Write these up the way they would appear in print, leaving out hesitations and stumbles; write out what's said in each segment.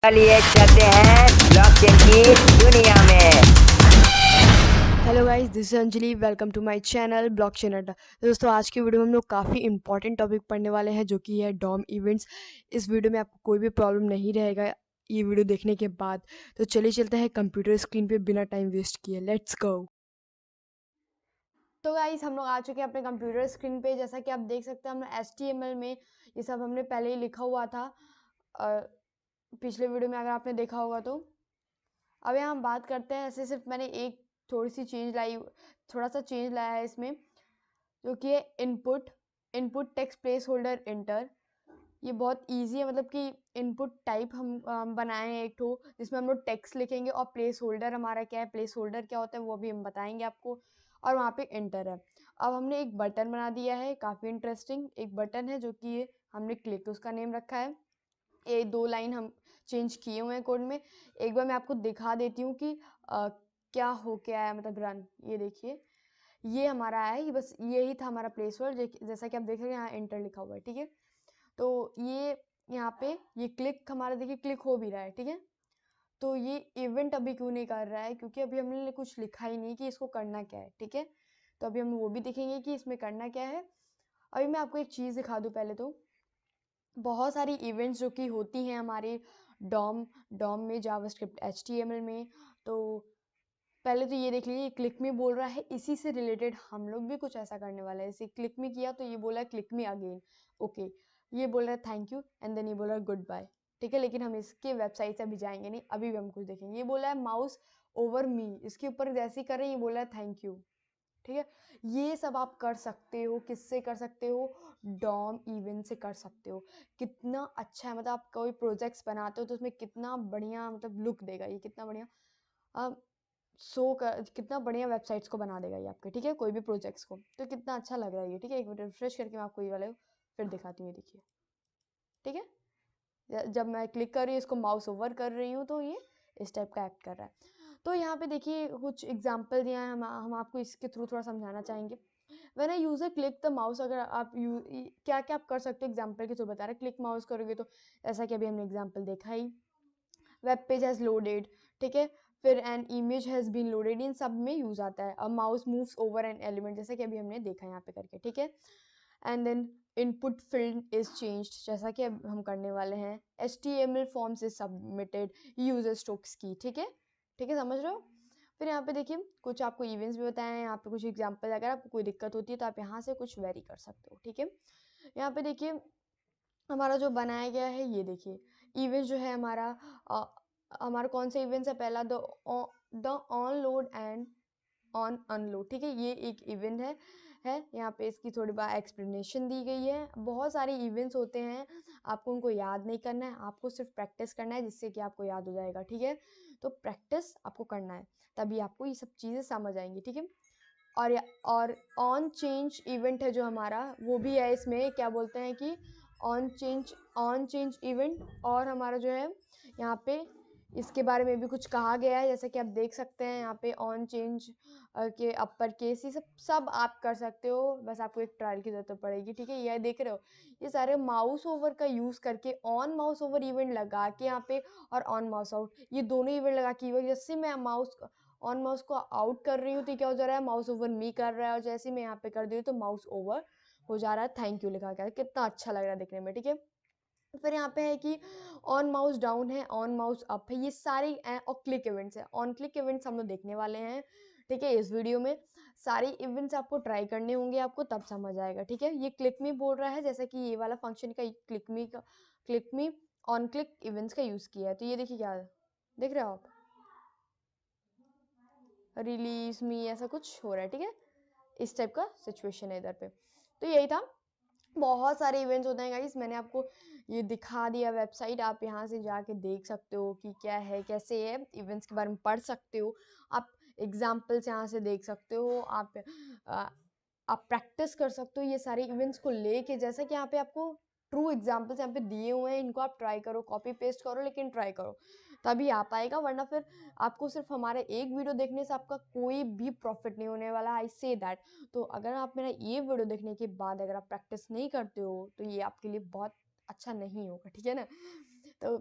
चलिए चलते हैं ब्लॉकचेन की दुनिया में। Hello guys, this is Anjali. Welcome to my channel blockchain Adda. तो दोस्तों, आज की वीडियो में हम लोग काफ़ी इंपॉर्टेंट टॉपिक पढ़ने वाले हैं, जो कि है डॉम इवेंट्स। इस वीडियो में आपको कोई भी प्रॉब्लम नहीं रहेगा ये वीडियो देखने के बाद। तो चलिए चलते हैं कंप्यूटर स्क्रीन पे बिना टाइम वेस्ट किए। Let's go. तो गाइस, हम लोग आ चुके हैं अपने कंप्यूटर स्क्रीन पे। जैसा कि आप देख सकते हैं, हमने HTML में ये सब हमने पहले ही लिखा हुआ था पिछले वीडियो में, अगर आपने देखा होगा तो। अब यहाँ हम बात करते हैं, ऐसे सिर्फ मैंने एक थोड़ा सा चेंज लाया है इसमें, जो कि है input text place holder inter. ये बहुत इजी है, मतलब कि इनपुट टाइप हम बनाए हैं एक ठो, जिसमें हम लोग टेक्स्ट लिखेंगे, और प्लेस होल्डर हमारा क्या है, प्लेस होल्डर क्या होता है वो भी हम बताएंगे आपको। और वहाँ पे इंटर है। अब हमने एक बटन बना दिया है, काफ़ी इंटरेस्टिंग एक बटन है, जो कि हमने क्लिक उसका नेम रखा है। ये 2 लाइन हम चेंज किए हुए हैं कोड में। एक बार मैं आपको दिखा देती हूँ कि क्या हो क्या है, मतलब रन। ये देखिए, ये हमारा है, ये बस यही था हमारा प्लेस वर्ड। जैसा कि आप देख रहे हैं, यहाँ एंटर लिखा हुआ है, ठीक है। तो ये यहाँ पे ये क्लिक हमारा, देखिए क्लिक हो भी रहा है, ठीक है। तो ये इवेंट अभी क्यों नहीं कर रहा है, क्योंकि अभी हमने कुछ लिखा ही नहीं कि इसको करना क्या है, ठीक है। तो अभी हम वो भी देखेंगे कि इसमें करना क्या है। अभी मैं आपको एक चीज़ दिखा दूँ पहले तो। बहुत सारी इवेंट्स जो कि होती हैं हमारे डॉम डॉम में, जावास्क्रिप्ट HTML में। तो पहले तो ये देख लीजिए, क्लिक मी बोल रहा है, इसी से रिलेटेड हम लोग भी कुछ ऐसा करने वाला है। जैसे क्लिक मी किया तो ये बोला क्लिक मी अगेन, ओके। ये बोल रहा है थैंक यू, एंड देन ये बोल रहा है गुड बाय, ठीक है। लेकिन हम इसके वेबसाइट से अभी जाएंगे नहीं, अभी भी हम कुछ देखेंगे। ये बोला है माउस ओवर मी, इसके ऊपर जैसे ही कर रहे हैं ये बोला है थैंक यू, ठीक है। ये सब आप कर सकते हो, किससे कर सकते हो, डॉम इवेंट से कर सकते हो। कितना अच्छा है, मतलब आप कोई प्रोजेक्ट्स बनाते हो तो उसमें कितना बढ़िया मतलब लुक देगा ये, कितना बढ़िया कितना बढ़िया वेबसाइट्स को बना देगा ये आपके, ठीक है, कोई भी प्रोजेक्ट्स को। तो कितना अच्छा लग रहा है ये, ठीक है। एक मिनट रिफ्रेश करके मैं आपको ये वाले फिर दिखाती हूँ, ये देखिए, ठीक है। जब मैं क्लिक कर रही हूँ, इसको माउस ओवर कर रही हूँ, तो ये इस टाइप का एक्ट कर रहा है। तो यहाँ पे देखिए कुछ एग्जाम्पल दिया है, हम आपको इसके थ्रू थोड़ा समझाना चाहेंगे। When a user click the mouse, अगर आप क्या क्या आप कर सकते हो एग्जाम्पल के थ्रू बता रहे हैं। क्लिक माउस करोगे तो ऐसा कि अभी हमने एग्जाम्पल देखा ही, वेब पेज हैज लोडेड, ठीक है। फिर an image has been loaded, इन सब में यूज आता है। A mouse moves over an element, जैसा कि अभी हमने देखा यहाँ पे करके, ठीक है। And then input field is changed, जैसा कि अब हम करने वाले हैं। HTML forms is submitted, user strokes की, ठीक है, समझ रहे हो। फिर यहाँ पे देखिए कुछ आपको इवेंट्स भी बताए हैं, यहाँ पे कुछ एग्जांपल। अगर आपको कोई दिक्कत होती है तो आप यहाँ से कुछ वेरी कर सकते हो, ठीक है। यहाँ पे देखिए हमारा जो बनाया गया है, ये देखिए इवेंट जो है हमारा, अ, हमारा कौन सा इवेंट्स है, पहला the on load and on unload, ठीक है। ये एक इवेंट है यहाँ पे, इसकी थोड़ी बार एक्सप्लेनेशन दी गई है। बहुत सारे इवेंट्स होते हैं, आपको उनको याद नहीं करना है, आपको सिर्फ प्रैक्टिस करना है, जिससे कि आपको याद हो जाएगा, ठीक है। तो प्रैक्टिस आपको करना है, तभी आपको ये सब चीज़ें समझ आएंगी, ठीक है। और ऑन चेंज इवेंट है जो हमारा, वो भी है इसमें। क्या बोलते हैं कि ऑन चेंज इवेंट, और हमारा जो है यहाँ पे इसके बारे में भी कुछ कहा गया है, जैसे कि आप देख सकते हैं यहाँ पे ऑन चेंज के अपर केस, ये सब आप कर सकते हो। बस आपको एक ट्रायल की जरूरत पड़ेगी, ठीक है। ये देख रहे हो, ये सारे माउस ओवर का यूज करके ऑन माउस ओवर इवेंट लगा के यहाँ पे, और ऑन माउस आउट, ये दोनों इवेंट लगा के जैसे मैं ऑन माउस को आउट कर रही हूँ तो क्या हो जा रहा है, माउस ओवर मी कर रहा है। और जैसे ही मैं यहाँ पे कर दी हूँ तो माउस ओवर हो जा रहा है, थैंक यू लिखा गया है। कितना अच्छा लग रहा है देखने में, ठीक है। फिर यहाँ पे है कि ऑन माउस डाउन है, ऑन माउस अप है, ये सारे और क्लिक इवेंट्स है। ऑन क्लिक इवेंट्स हम लोग देखने वाले हैं, ठीक है, इस वीडियो में। सारे इवेंट्स आपको ट्राई करने होंगे, आपको तब समझ आएगा, ठीक है। ये क्लिक मी बोल रहा है, जैसा कि ये वाला फंक्शन का click me on click events का यूज किया है। तो ये देखिए क्या देख रहे हो आप, रिलीज मी ऐसा कुछ हो रहा है, ठीक है। इस टाइप का सिचुएशन है इधर पे। तो यही था, बहुत सारे इवेंट्स होते हैं गाइस, मैंने आपको ये दिखा दिया वेबसाइट, आप यहाँ से जाके देख सकते हो कि क्या है, कैसे है, इवेंट्स के बारे में पढ़ सकते हो आप। एग्जाम्पल्स यहाँ से देख सकते हो आ, आप प्रैक्टिस कर सकते हो ये सारे इवेंट्स को लेके। जैसा कि यहाँ पे आपको ट्रू एग्जाम्पल्स यहाँ पे दिए हुए हैं, इनको आप ट्राई करो, कॉपी पेस्ट करो, लेकिन ट्राई करो, तभी आ पाएगा। वरना फिर आपको सिर्फ हमारे एक वीडियो देखने से आपका कोई भी प्रॉफिट नहीं होने वाला, आई से दैट। तो अगर आप मेरा ये वीडियो देखने के बाद अगर आप प्रैक्टिस नहीं करते हो तो ये आपके लिए बहुत अच्छा नहीं होगा, ठीक है ना। तो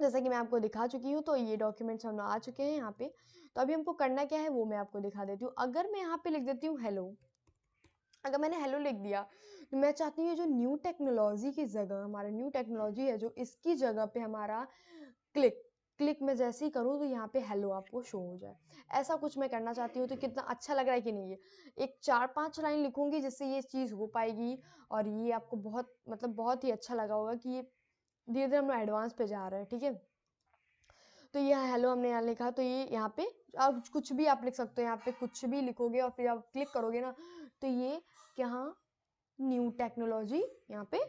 जैसा कि मैं आपको दिखा चुकी हूँ, तो ये डॉक्यूमेंट्स हम आ चुके हैं यहाँ पे। तो अभी हमको करना क्या है वो मैं आपको दिखा देती हूँ। अगर मैं यहाँ पे लिख देती हूँ हेलो, अगर मैंने हेलो लिख दिया, तो मैं चाहती हूँ ये जो न्यू टेक्नोलॉजी की जगह, हमारा न्यू टेक्नोलॉजी है जो, इसकी जगह पे हमारा क्लिक मैं जैसे ही करूँ तो यहाँ पे हेलो आपको शो हो जाए। ऐसा कुछ मैं करना चाहती हूँ। तो कितना अच्छा लग रहा है कि नहीं? ये एक 4-5 लाइन लिखूंगी जिससे ये चीज़ हो पाएगी, और ये आपको बहुत मतलब बहुत ही अच्छा लगा होगा कि ये धीरे धीरे हम एडवांस पे जा रहे हैं। ठीक है, तो ये हेलो हमने यहाँ लिखा, तो ये यहाँ पे आप कुछ भी आप लिख सकते हो, यहाँ पे कुछ भी लिखोगे और फिर आप क्लिक करोगे ना, तो ये यहाँ न्यू टेक्नोलॉजी यहाँ पे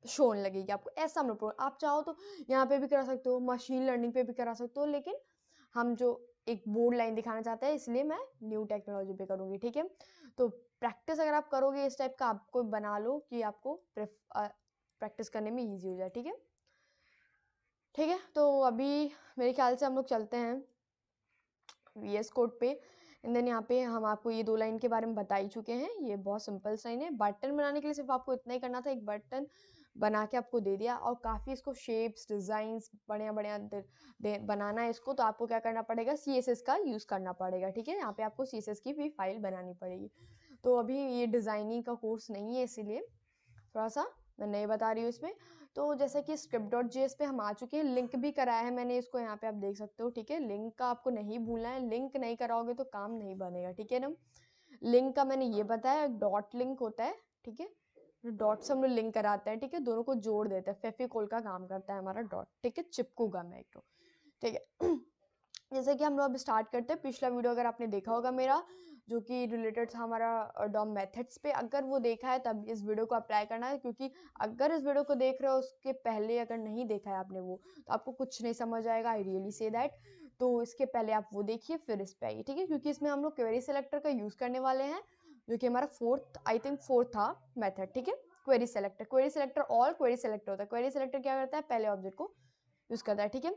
शोन लगेगी आपको। ऐसा हम लोग आप चाहो तो यहाँ पे भी करा सकते हो, मशीन लर्निंग पे भी करा सकते हो, लेकिन हम जो एक बोर्ड लाइन दिखाना चाहते हैं इसलिए मैं न्यू टेक्नोलॉजी पे करूँगी। ठीक है, तो प्रैक्टिस अगर आप करोगे इस टाइप का, आपको बना लो कि आपको प्रैक्टिस करने में ईजी हो जाए। ठीक है, ठीक है, तो अभी मेरे ख्याल से हम लोग चलते हैं VS कोड पे। एंड देन यहाँ पे हम आपको ये 2 लाइन के बारे में बता ही चुके हैं। ये बहुत सिंपल साइन है। बटन बनाने के लिए सिर्फ आपको इतना ही करना था, एक बटन बना के आपको दे दिया, और काफ़ी इसको शेप्स डिज़ाइंस बढ़िया बढ़िया बनाना है इसको, तो आपको क्या करना पड़ेगा, CSS का यूज़ करना पड़ेगा। ठीक है, यहाँ पे आपको CSS की भी फाइल बनानी पड़ेगी। तो अभी ये डिज़ाइनिंग का कोर्स नहीं है, इसीलिए थोड़ा सा मैं नहीं बता रही हूँ इसमें। तो जैसे कि script.js पे हम आ चुके हैं, लिंक भी कराया है मैंने इसको, यहाँ पे आप देख सकते हो। ठीक है, लिंक का आपको नहीं भूलना है, लिंक नहीं कराओगे तो काम नहीं बनेगा। ठीक है ना, लिंक का मैंने ये बताया, डॉट लिंक होता है। ठीक है, डॉट से हम लोग लिंक कराते हैं। ठीक है, दोनों को जोड़ देते हैं, फेविकोल का काम करता है हमारा डॉट। ठीक है, चिपकूगा मैं एक तो। ठीक है, जैसे कि हम लोग अब स्टार्ट करते हैं। पिछला वीडियो अगर आपने देखा होगा मेरा, जो कि रिलेटेड था हमारा डॉम मेथड्स पे, अगर वो देखा है तब इस वीडियो को अप्लाई करना है, क्योंकि अगर इस वीडियो को देख रहे हो उसके पहले अगर नहीं देखा है आपने वो, तो आपको कुछ नहीं समझ आएगा। I really say that. तो इसके पहले आप वो देखिए फिर इस पे आइए। ठीक है, क्योंकि इसमें हम लोग क्वेरी सेलेक्टर का यूज़ करने वाले हैं, जो कि हमारा फोर्थ था मेथड। ठीक है, query selector all query selector होता है। क्वेरी सेलेक्टर क्या करता है, पहले ऑब्जेक्ट को यूज़ करता है। ठीक है,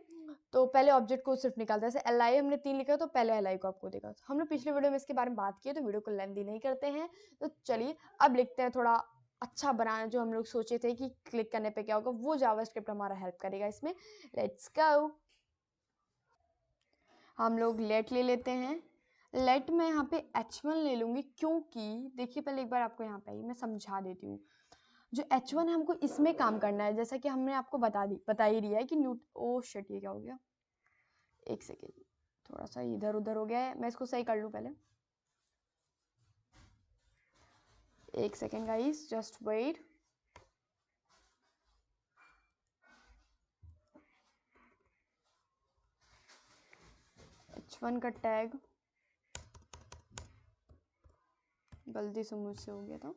तो पहले ऑब्जेक्ट को सिर्फ निकालता है। जैसे li हमने 3 लिखा है, तो पहले li को आपको देखा। हम लोग पिछले वीडियो में इसके बारे में बात की है, तो वीडियो को लेंथी नहीं करते हैं। तो चलिए अब लिखते हैं थोड़ा अच्छा बनाना, जो हम लोग सोचे थे कि क्लिक करने पे क्या होगा, वो जावास्क्रिप्ट हमारा हेल्प करेगा इसमें। Let's go. हम लोग लेट ले लेते हैं। लेट में यहाँ पे h1 ले लूँगी, क्योंकि देखिए पहले एक बार आपको यहाँ पे मैं समझा देती हूँ। जो h1 है हमको इसमें काम करना है, जैसा कि हमने आपको बता ही दिया है कि ओ शिट, ये क्या हो गया, एक सेकेंड, थोड़ा सा इधर उधर हो गया है, मैं इसको सही कर लूँ पहले। एक second guys, just wait. h1 का टैग गलती से मुझसे हो गया था।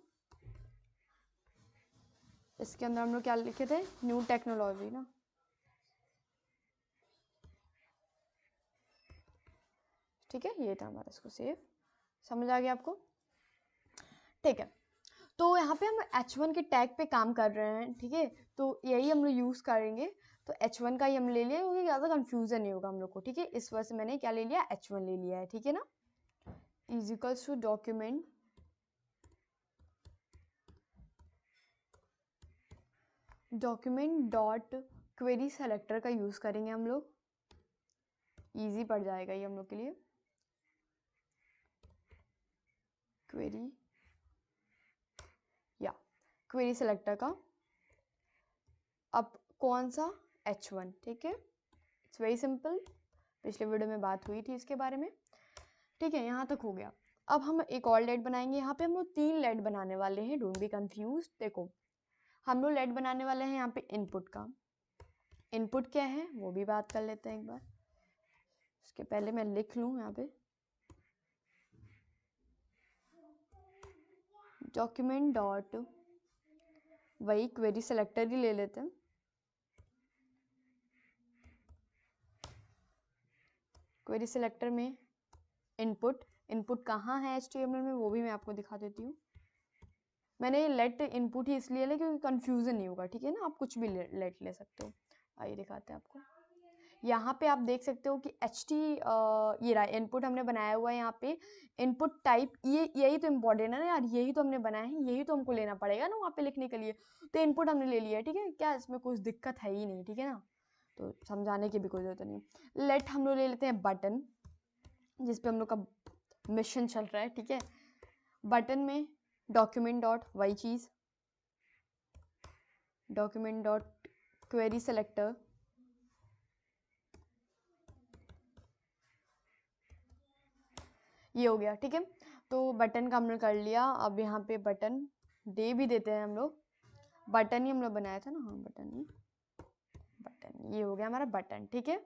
इसके अंदर हम लोग क्या लिखे थे, न्यू टेक्नोलॉजी ना। ठीक है, ये था हमारा, इसको सेव। समझ आ गया आपको? ठीक है, तो यहाँ पे हम h1 के टैग पे काम कर रहे हैं। ठीक है, तो यही हम लोग यूज़ करेंगे। तो h1 का ही हम ले लिया, क्योंकि ज़्यादा कंफ्यूजन नहीं होगा हम लोग को। ठीक है, इस वजह से मैंने क्या ले लिया, h1 ले लिया है। ठीक है ना, is equals to document dot query selector का यूज़ करेंगे हम लोग। इजी पड़ जाएगा ये हम लोग के लिए। क्वेरी सेलेक्टर का अब कौन सा, h1। ठीक है, इट्स वेरी सिंपल, पिछले वीडियो में बात हुई थी इसके बारे में। ठीक है, यहाँ तक हो गया। अब हम एक और लेट बनाएंगे। यहाँ पे हम लोग 3 लेट बनाने वाले हैं, डोंट बी कंफ्यूज। देखो, हम लोग लेट बनाने वाले हैं यहाँ पे इनपुट का। इनपुट क्या है वो भी बात कर लेते हैं एक बार। उसके पहले मैं लिख लूँ यहाँ पे, डॉक्यूमेंट डॉट, वही क्वेरी सेलेक्टर ही ले लेते हैं। क्वेरी सेलेक्टर में इनपुट कहाँ है HTML में, वो भी मैं आपको दिखा देती हूँ। मैंने लेट इनपुट ही इसलिए लिया क्योंकि कंफ्यूजन नहीं होगा। ठीक है ना, आप कुछ भी लेट ले सकते हो। आइए दिखाते हैं आपको। यहाँ पे आप देख सकते हो कि ये रहा इनपुट हमने बनाया हुआ है। यहाँ पे इनपुट टाइप, ये यही तो इम्पोर्टेंट है ना यार, यही तो हमने बनाया है, यही तो हमको लेना पड़ेगा ना वहाँ पे लिखने के लिए। तो इनपुट हमने ले लिया है। ठीक है, क्या इसमें कुछ दिक्कत है ही नहीं। ठीक है ना, तो समझाने की भी कोई ज़रूरत नहीं है। लेट हम लोग ले लेते हैं बटन, जिस पे हम लोग का मिशन चल रहा है, ठीक है। बटन में डॉक्यूमेंट डॉट वही चीज़, डॉक्यूमेंट डॉट क्वेरी सेलेक्टर, ये हो गया, ठीक है। तो बटन का हमने कर लिया। अब यहाँ पे बटन दे भी देते हैं हम लोग, बटन ही हम लोग बनाया था ना, हाँ बटन ही, बटन, ये हो गया हमारा बटन, ठीक है।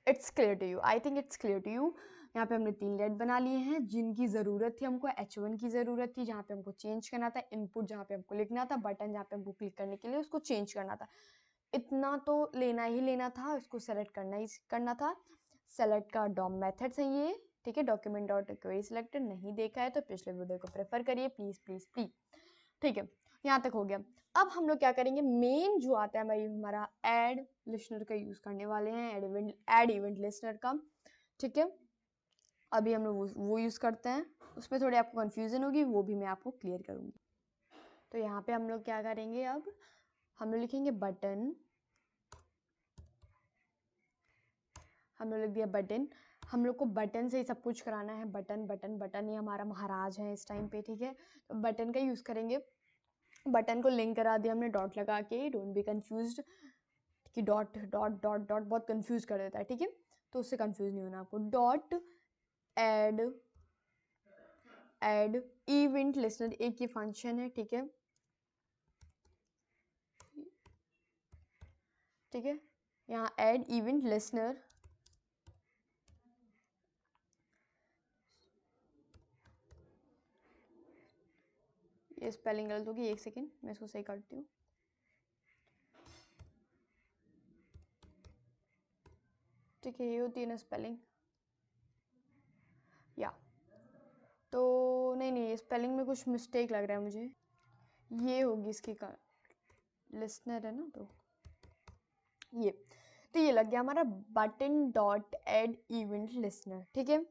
It's clear to you, I think it's clear to you. यहाँ पे हमने 3 लेट बना लिए हैं जिनकी ज़रूरत थी हमको। H1 की ज़रूरत थी जहाँ पे हमको चेंज करना था, इनपुट जहाँ पे हमको लिखना था, बटन जहाँ पे हमको क्लिक करने के लिए उसको चेंज करना था। इतना तो लेना ही लेना था, उसको सेलेक्ट करना ही करना था। सेलेक्ट का डॉम मेथड्स है ये, ठीक है। डॉक्यूमेंट डॉट क्वेरी सेलेक्टेड नहीं देखा है तो पिछले वीडियो को प्रेफर करिए प्लीज़ प्लीज़ प्लीज़, ठीक है। यहाँ तक हो गया। अब हम लोग क्या करेंगे, मेन जो आता है भाई हमारा ऐड लिस्नर का यूज़ करने वाले हैं, ऐड इवेंट लिस्नर का, ठीक है। अभी हम लोग वो यूज़ करते हैं, उसमें थोड़ी आपको कन्फ्यूज़न होगी, वो भी मैं आपको क्लियर करूँगी। तो यहाँ पे हम लोग क्या करेंगे, अब हम लोग लिखेंगे बटन, हम लोग लिख दिया बटन। हम लोग को बटन से ही सब कुछ कराना है, बटन बटन बटन, ये हमारा महाराज है इस टाइम पे, ठीक है। तो बटन का यूज़ करेंगे। बटन को लिंक करा दिया हमने डॉट लगा के, डोंट बी कंफ्यूज्ड कि डॉट डॉट डॉट डॉट बहुत कंफ्यूज कर देता है, ठीक है। तो उससे कंफ्यूज नहीं होना आपको। डॉट ऐड इवेंट लिस्नर, एक ये फंक्शन है, ठीक है, ठीक है। यहाँ ऐड इवेंट लिस्नर, ये स्पेलिंग गलत होगी, एक सेकेंड मैं इसको सही करती हूँ, ठीक है। ये होती है ना स्पेलिंग, या तो नहीं स्पेलिंग में कुछ मिस्टेक लग रहा है मुझे, ये होगी इसकी का लिस्नर है ना, तो ये लग गया हमारा button dot add event listener, ठीक है।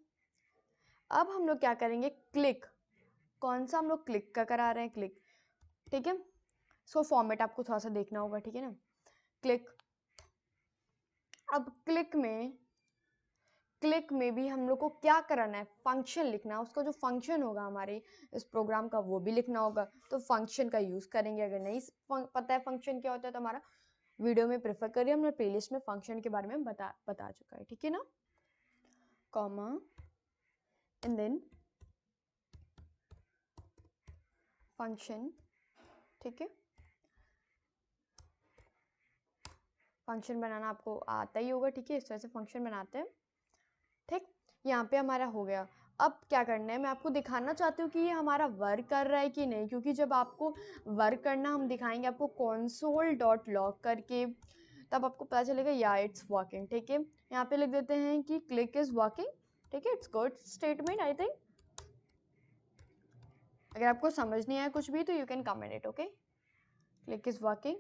अब हम लोग क्या करेंगे, क्लिक, कौन सा हम लोग क्लिक का करा रहे हैं, क्लिक, ठीक है। सो फॉर्मेट आपको थोड़ा सा देखना होगा, ठीक है ना। क्लिक, अब क्लिक में भी हम लोग को क्या कराना है, फंक्शन लिखना है। उसका जो फंक्शन होगा हमारे इस प्रोग्राम का वो भी लिखना होगा, तो फंक्शन का यूज़ करेंगे। अगर नहीं पता है फंक्शन क्या होता है तो हमारा वीडियो में प्रेफर करिए, हमने प्लेलिस्ट में फंक्शन के बारे में बता चुका है, ठीक है ना। कॉमा एंड देन फंक्शन, ठीक है। फंक्शन बनाना आपको आता ही होगा, ठीक है। इस तरह से फंक्शन बनाते हैं, ठीक। यहाँ पे हमारा हो गया। अब क्या करना है, मैं आपको दिखाना चाहती हूँ कि ये हमारा वर्क कर रहा है कि नहीं, क्योंकि जब आपको वर्क करना हम दिखाएंगे आपको console डॉट लॉग करके, तब आपको पता चलेगा या इट्स वर्किंग, ठीक है। यहाँ पे लिख देते हैं कि क्लिक इज वर्किंग, ठीक है। It's good statement I think. अगर आपको समझ नहीं आया कुछ भी तो you can comment it, okay. Click is working,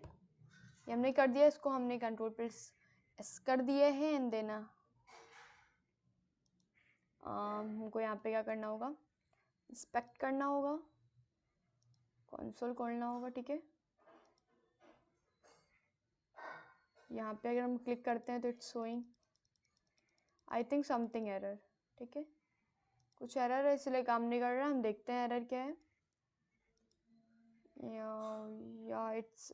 ये हमने कर दिया, इसको हमने कंट्रोल प्लस एस कर दिए हैं एंड देन हमको यहाँ पे क्या करना होगा, इंस्पेक्ट करना होगा, कंसोल खोलना होगा, ठीक है। यहाँ पे अगर हम क्लिक करते हैं तो it's showing I think something error, ठीक है। कुछ एरर है इसलिए काम नहीं कर रहा, हम देखते हैं एरर क्या है। या इट्स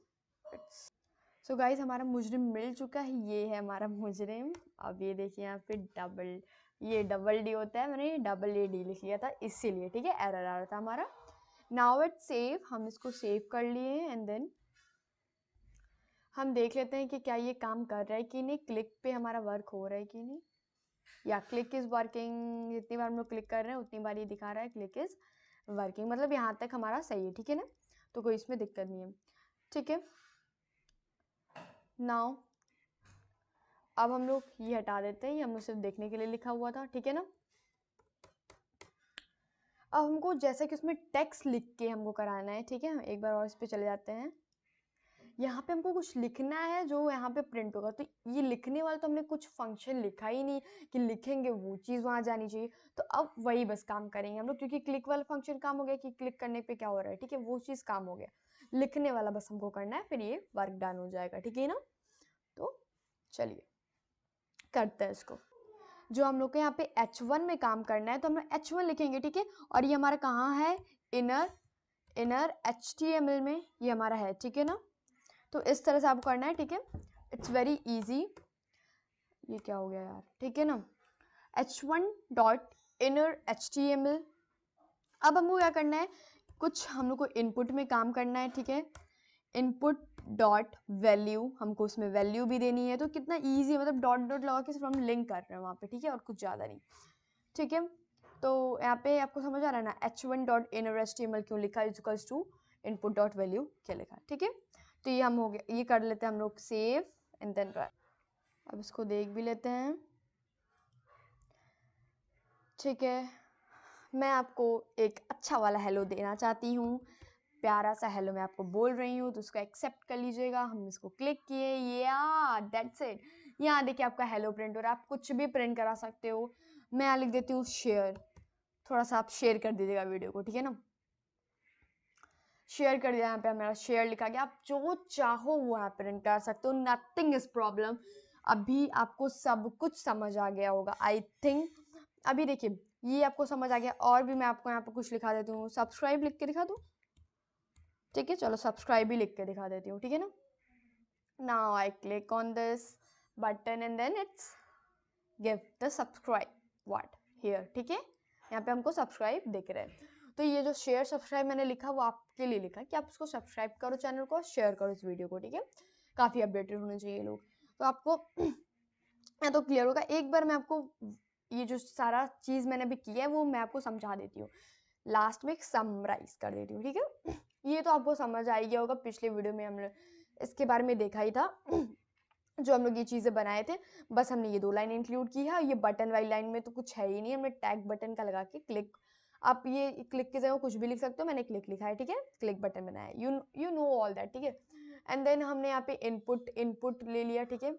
सो गाइस हमारा मुजरिम मिल चुका है, ये है हमारा मुजरिम। अब ये देखिए यहाँ पे डबल डी होता है, मैंने डबल ए डी लिख लिया था इसीलिए, ठीक है, एरर आ रहा था हमारा। नाउ इट्स सेव, हम इसको सेव कर लिए एंड देन हम देख लेते हैं कि क्या ये काम कर रहा है कि नहीं, क्लिक पे हमारा वर्क हो रहा है कि नहीं। या क्लिक इज वर्किंग, जितनी बार हम लोग क्लिक कर रहे हैं उतनी बार ये दिखा रहा है क्लिक इज वर्किंग, मतलब यहाँ तक हमारा सही है, ठीक है ना। तो कोई इसमें दिक्कत नहीं है, ठीक है। नाउ अब हम लोग ये हटा देते हैं, ये हम लोग सिर्फ देखने के लिए लिखा हुआ था, ठीक है ना। अब हमको जैसे कि उसमें टेक्स्ट लिख के हमको कराना है, ठीक है। एक बार और इस पे चले जाते हैं। यहाँ पे हमको कुछ लिखना है जो यहाँ पे प्रिंट होगा, तो ये लिखने वाला तो हमने कुछ फंक्शन लिखा ही नहीं कि लिखेंगे वो चीज़ वहाँ जानी चाहिए। तो अब वही बस काम करेंगे हम लोग, क्योंकि क्लिक वाला फंक्शन काम हो गया कि क्लिक करने पे क्या हो रहा है, ठीक है, वो चीज़ काम हो गया। लिखने वाला बस हमको करना है, फिर ये वर्क डन हो जाएगा, ठीक है ना। तो चलिए करते हैं इसको। जो हम लोग को यहाँ पे H1 में काम करना है तो हम लोग H1 लिखेंगे, ठीक है। और ये हमारा कहाँ है, इनर HTML में ये हमारा है, ठीक है ना। तो इस तरह से आपको करना है, ठीक है। It's very easy. ये क्या हो गया यार, ठीक है ना। h1.inner.html। अब हमको क्या करना है, कुछ हम लोग को इनपुट में काम करना है, ठीक है। इनपुट डॉट वैल्यू, हमको उसमें वैल्यू भी देनी है। तो कितना इजी है, मतलब डॉट डॉट लगा के सिर्फ हम लिंक कर रहे हैं वहाँ पे, ठीक है, और कुछ ज़्यादा नहीं, ठीक है। तो यहाँ पे आपको समझ आ रहा है ना, h1.inner.html क्यों लिखा, equals to input dot value क्या लिखा, ठीक है। तो ये हम हो गया, ये कर लेते हैं हम लोग सेव एंड देन रन। अब इसको देख भी लेते हैं, ठीक है। मैं आपको एक अच्छा वाला हेलो देना चाहती हूँ, प्यारा सा हेलो मैं आपको बोल रही हूँ, तो उसको एक्सेप्ट कर लीजिएगा। हम इसको क्लिक किए, या दैट्स इट। यहाँ देखिए आपका हेलो प्रिंट हो रहा है, आप कुछ भी प्रिंट करा सकते हो। मैं यहाँ लिख देती हूँ शेयर, थोड़ा सा आप शेयर कर दीजिएगा वीडियो को, ठीक है ना। शेयर कर दिया, यहाँ पे हमारा शेयर लिखा गया। आप जो चाहो वो यहाँ प्रिंट कर सकते हो, नथिंग इज प्रॉब्लम। अभी आपको सब कुछ समझ आ गया होगा आई थिंक। अभी देखिए ये आपको समझ आ गया, और भी मैं आपको यहाँ पे कुछ लिखा देती हूँ, सब्सक्राइब लिख के दिखा दूँ, ठीक है। चलो सब्सक्राइब भी लिख के दिखा देती हूँ, ठीक है ना। Now I click on this button and then it's give the subscribe what here, ठीक है। यहाँ पे हमको सब्सक्राइब दिख रहे हैं। तो ये जो शेयर सब्सक्राइब मैंने लिखा वो आपके लिए लिखा कि आप उसको सब्सक्राइब करो चैनल को, शेयर करो इस वीडियो को, ठीक है। काफ़ी अपडेटेड होने चाहिए लोग। तो आपको तो क्लियर होगा। एक बार मैं आपको ये जो सारा चीज़ मैंने अभी किया है वो मैं आपको समझा देती हूँ, लास्ट में समराइज कर देती हूँ, ठीक है। ये तो आपको समझ आ गया होगा, पिछले वीडियो में हमने इसके बारे में देखा ही था। जो हम लोग ये चीज़ें बनाए थे, बस हमने ये 2 लाइन इंक्लूड की है। ये बटन वाली लाइन में तो कुछ है ही नहीं, हमने टैग बटन का लगा के क्लिक, आप ये क्लिक की जगह कुछ भी लिख सकते हो, मैंने क्लिक लिखा है, ठीक है। क्लिक बटन बनाया है, यू नो ऑल दैट, ठीक है। एंड देन हमने यहाँ पे इनपुट ले लिया, ठीक है।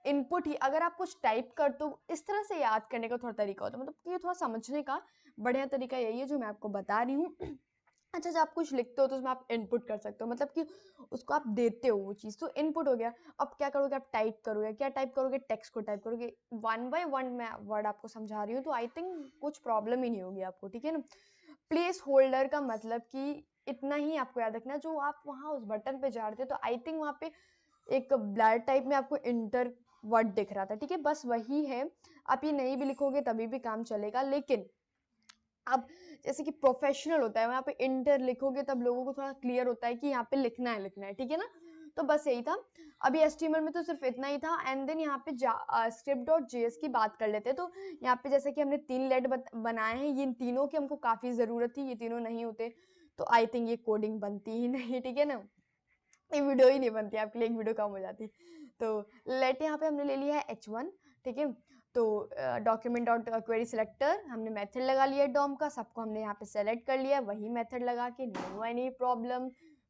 इनपुट ही अगर आप कुछ टाइप करते हो, इस तरह से याद करने का थोड़ा तरीका होता है, मतलब ये थोड़ा समझने का बढ़िया तरीका यही है जो मैं आपको बता रही हूँ। अच्छा, जब आप कुछ लिखते हो तो उसमें आप इनपुट कर सकते हो, मतलब कि उसको आप देते हो वो चीज़, तो इनपुट हो गया। अब क्या करोगे, आप टाइप करोगे, क्या टाइप करोगे, टेक्स्ट को टाइप करोगे। 1 बाय 1 मैं वर्ड आपको समझा रही हूँ, तो आई थिंक कुछ प्रॉब्लम ही नहीं होगी आपको, ठीक है ना। प्लेस होल्डर का मतलब कि इतना ही आपको याद रखना, जो आप वहाँ उस बटन पे जा रहे थे तो आई थिंक वहाँ पे एक ब्लर टाइप में आपको इंटर वर्ड दिख रहा था, ठीक है, बस वही है। आप ये नहीं भी लिखोगे तभी भी काम चलेगा, लेकिन अब जैसे कि प्रोफेशनल होता है, वहाँ पे इंटर लिखोगे तब लोगों को थोड़ा क्लियर होता है कि यहाँ पे लिखना है, ठीक है ना। तो बस यही था। अभी HTML में तो सिर्फ इतना ही था। एंड देन यहाँ पे script.js की बात कर लेते हैं। तो यहाँ पे जैसे कि हमने 3 लेट बनाए हैं, ये तीनों की हमको काफ़ी ज़रूरत थी, ये तीनों नहीं होते तो आई थिंक ये कोडिंग बनती ही नहीं, ठीक है ना। ये वीडियो ही नहीं बनती, आपके लिए एक वीडियो कम हो जाती। तो लेट यहाँ पे हमने ले लिया है H1, ठीक है। तो डॉक्यूमेंट डॉट क्वेरी सिलेक्टर हमने मेथड लगा लिया है डॉम का, सबको हमने यहाँ पे सेलेक्ट कर लिया, वही मेथड लगा के, नो एनी प्रॉब्लम,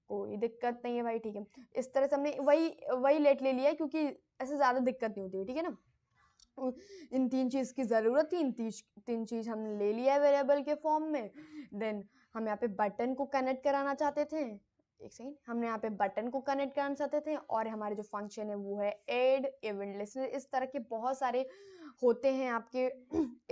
कोई दिक्कत नहीं है भाई, ठीक है। इस तरह से हमने वही लेट ले लिया है, क्योंकि ऐसे ज़्यादा दिक्कत नहीं होती है, ठीक है ना। इन 3 चीज़ की ज़रूरत थी, इन 3 चीज़ हमने ले लिया है वेरिएबल के फॉर्म में। देन हम यहाँ पे बटन को कनेक्ट कराना चाहते थे, एक सेकेंड, हमने यहाँ पे बटन को कनेक्ट कराना चाहते थे, और हमारे जो फंक्शन है वो है ऐड इवेंट लिस्टनर। इस तरह के बहुत सारे होते हैं आपके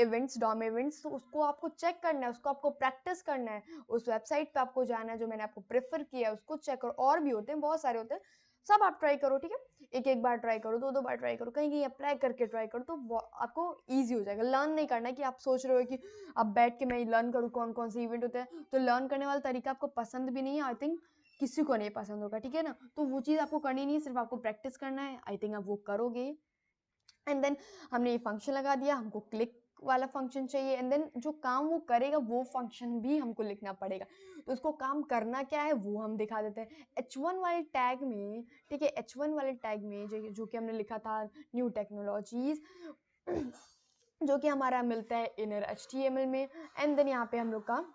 इवेंट्स, डॉम इवेंट्स, तो उसको आपको चेक करना है, उसको आपको प्रैक्टिस करना है, उस वेबसाइट पे आपको जाना है जो मैंने आपको प्रेफर किया है, उसको चेक करो। और भी होते हैं, बहुत सारे होते हैं, सब आप ट्राई करो, ठीक है। एक बार ट्राई करो, 2 बार ट्राई करो, कहीं अप्लाई करके ट्राई करो, तो आपको ईजी हो जाएगा। लर्न नहीं करना है कि आप सोच रहे हो कि अब बैठ के मैं लर्न करूँ कौन कौन से इवेंट होते हैं, तो लर्न करने वाला तरीका आपको पसंद भी नहीं है, आई थिंक किसी को नहीं पसंद होगा, ठीक है ना। तो वो चीज़ आपको करनी नहीं है, सिर्फ आपको प्रैक्टिस करना है, आई थिंक आप वो करोगे। एंड देन हमने ये फंक्शन लगा दिया, हमको क्लिक वाला फंक्शन चाहिए, एंड देन जो काम वो करेगा वो फंक्शन भी हमको लिखना पड़ेगा। तो उसको काम करना क्या है वो हम दिखा देते हैं H1 वाले टैग में, ठीक है। H1 वाले टैग में जो कि हमने लिखा था न्यू टेक्नोलॉजीज, जो कि हमारा मिलता है इनर HTML में। एंड देन यहाँ पे हम लोग का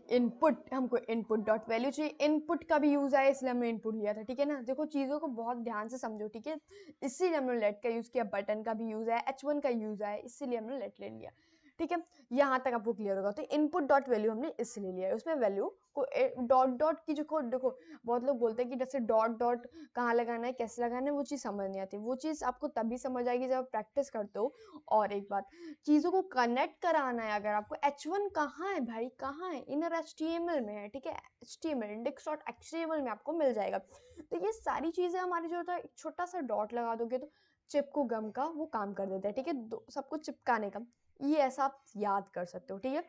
इनपुट, हमको इनपुट डॉट वैल्यू चाहिए, इनपुट का भी यूज़ है इसलिए हमने इनपुट लिया था, ठीक है ना। देखो चीज़ों को बहुत ध्यान से समझो, ठीक है, इसीलिए हमने लेट का यूज़ किया, बटन का भी यूज़ है, H1 का यूज़ है, इसीलिए हमने लेट ले लिया, ठीक है, यहाँ तक आपको क्लियर होगा। तो इनपुट डॉट वैल्यू हमने इसलिए लिया है, उसमें वैल्यू को डॉट डॉट की जो देखो बहुत लोग बोलते हैं कि जैसे डॉट डॉट कहाँ लगाना है, कैसे लगाना है, वो चीज़ समझ नहीं आती। वो चीज़ आपको तभी समझ आएगी जब आप प्रैक्टिस करते हो। और एक बात, चीज़ों को कनेक्ट कराना है। अगर आपको h1 कहाँ है भाई, कहाँ है, इनर HTML में है, ठीक है, HTML index.html में आपको मिल जाएगा। तो ये सारी चीज़ें हमारी जो होता है, एक छोटा सा डॉट लगा दोगे तो चिपकू गम का वो काम कर देता है, ठीक है, सब कुछ चिपकाने का। ये ऐसा आप याद कर सकते हो, ठीक है।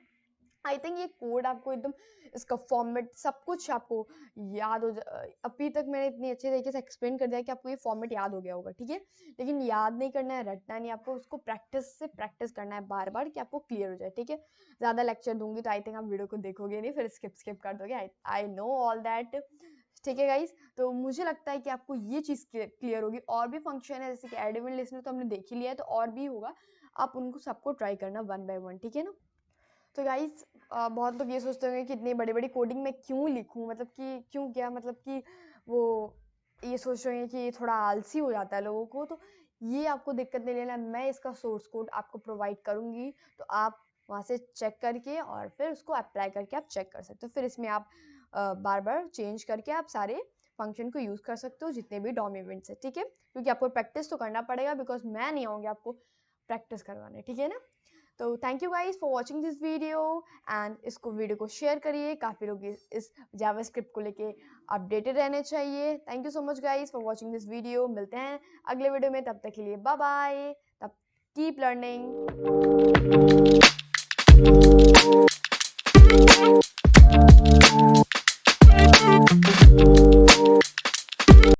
आई थिंक ये कोड आपको एकदम, इसका फॉर्मेट सब कुछ आपको याद हो अभी तक मैंने इतनी अच्छे तरीके से एक्सप्लेन कर दिया कि आपको ये फॉर्मेट याद हो गया होगा, ठीक है। लेकिन याद नहीं करना है, रटना नहीं, आपको उसको प्रैक्टिस से प्रैक्टिस करना है बार बार कि आपको क्लियर हो जाए, ठीक है। ज़्यादा लेक्चर दूंगी तो आई थिंक आप वीडियो को देखोगे नहीं, फिर स्किप कर दोगे। आई नो ऑल दैट, ठीक है गाइस। तो मुझे लगता है कि आपको ये चीज़ क्लियर होगी। और भी फंक्शन है जैसे कि एड इवेंट लिस्टनर तो हमने देख ही लिया है, तो और भी होगा, आप उनको सबको ट्राई करना 1 बाय 1, ठीक है ना। तो गाइस बहुत लोग ये सोचते होंगे कि इतनी बड़ी बड़ी कोडिंग मैं क्यों लिखूं, मतलब कि क्यों, क्या मतलब कि वो ये सोच रहे हैं कि ये थोड़ा आलसी हो जाता है लोगों को। तो ये आपको दिक्कत नहीं लेना, मैं इसका सोर्स कोड आपको प्रोवाइड करूंगी, तो आप वहाँ से चेक करके और फिर उसको अप्लाई करके आप चेक कर सकते हो। फिर इसमें आप बार बार चेंज करके आप सारे फंक्शन को यूज़ कर सकते हो, जितने भी डॉम इवेंट्स है, ठीक है। क्योंकि आपको प्रैक्टिस तो करना पड़ेगा, बिकॉज मैं नहीं आऊँगी आपको प्रैक्टिस करवाने, ठीक है ना। तो thank you guys for watching this video, and इसको वीडियो को शेयर करिए, काफ़ी लोग इस जावास्क्रिप्ट को लेके अपडेटेड रहने चाहिए। Thank you so much guys for watching this video. मिलते हैं अगले वीडियो में, तब तक के लिए बाय बाय, तब कीप लर्निंग।